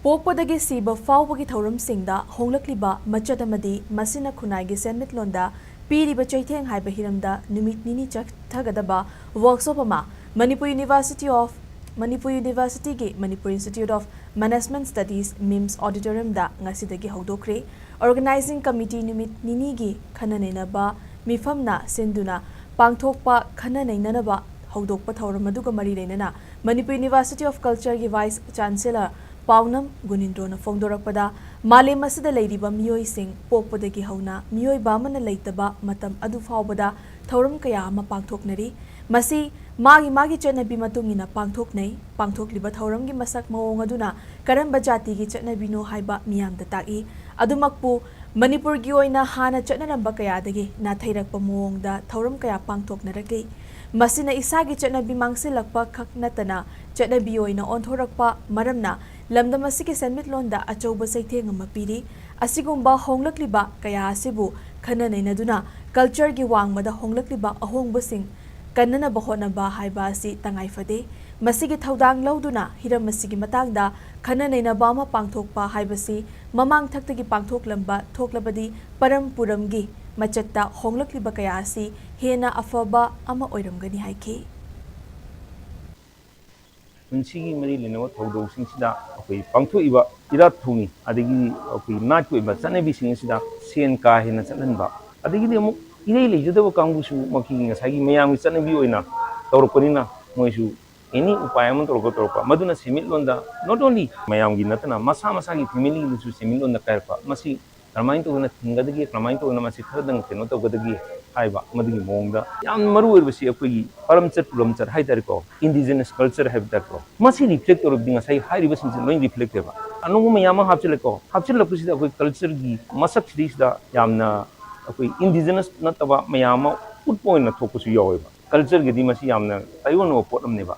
पोकपदगी सीबा फाउबगी थौरमसिंगदा होंगलक्लिबा मचदमदी मसिना खुनाइगी सेनमिटलोंदा पीरिबा चैथेंग हाइबा हिरमदा नुमित निनी चथगदबा workshop अमा Manipur university की Manipur institute of management studies memes auditorium दा ngasi हौदोखरे ऑर्गेनाइजिंग कमिटी नुमित निनी की खननैनबा मिफमना सिंधुना पांगथोकपा खननैननबा हौदोकपा थौरम अदुगा मरी लेनना मणिपुर यूनिवर्सिटी ऑफ कल्चर की वाइस चांसलर पाउनम गुनिंद्रो न फोंदोरकपदा मालेम असिदा लैरिबा मियोइसिंग पोकपदगी हौना मियोइबा अमना लैतबा मतम अदु फावबदा थौरम कया अमा पांगथोकनरी मसी मागी चटनबी मतुंगिना पांगथोकनै पांगथोकलिबा थौरमगी मसक मवोंग अदुना करंबा जातिगी चटनबिनो हाइबा मियामदा ताकी अदुमकपु मणिपुरगी ओइना हाना चटनरंबा कयादगी नाथैरकपा मवोंगदा थौरम कया पांगथोकनरगे मसिना इसागी चटनबी मांगसिलकपा खक नतना चटनबी ओइना ओंथोरकपा मरमना लमदमसिगी सेनमिटलोंदा अचौबा सैथेंग अमा पीरी असिगुंबा होंगलक्लिबा कया असिबु खननैनदुना कल्चर की वांगमदा होंगलक्लिबा अहोंगबसिंग कन्ननबा होनबा हाइबा असि तंगाइफदे मसिगी थौदांग लौदुना हिरम मसिगी मतंगदा खननैनबा अमा पांगथोकपा हाइबसि ममांग थक्तगी पांगथोकलंबा थोकलबदी परम पुरमगी मचत्ता होंगलक्लिबा कया असि हेना अफबा अमा ओइरमगनी हाइखि पुंसिगी मरी लेनवा थौदौसिंगसिदा अखोई पांगथोइबा इरात थौनी अदगी अखोई नाटकोइबा चटनबिसिंगसिदा सेन का हेना चटनबा अदगी अमुक इरै लेजदबा कांगुसु मकी ngसागी मयामि चटनबि ओइना तौरपनिना मोइसु एनी उपाय अमन तौरपा मदुना सेमिटलोंदा नॉट ओनली मयामगी नतना मसा मसागी फैमिली लुसु सेमिटलोंदा कायरपा मसी करमाइन तोगना थिंगदगी करमाइन तोगना मसी खरदंग केनो तौगदगी हाइबा मदगी मोंगदा याम मरु ओइबसि अखोई परमचर हाइतारको इंडिजिनस कल्चर हाइबदाको मसी रिफ्लेक्ट तौरबदि ngसाई हाइरिबसिंग लोइ रिफ्लेक्ट देबा अनोंगु मयाम हापचलको हापचलकुसिदा अखोई कल्चर की मसक सिदिसदा यामना अखोई इंडिजिनस नतबा मयाम उटपोइना थोकसु यावेबा कल्चर गिदी मसी यामना ताइवन पोटमनेबा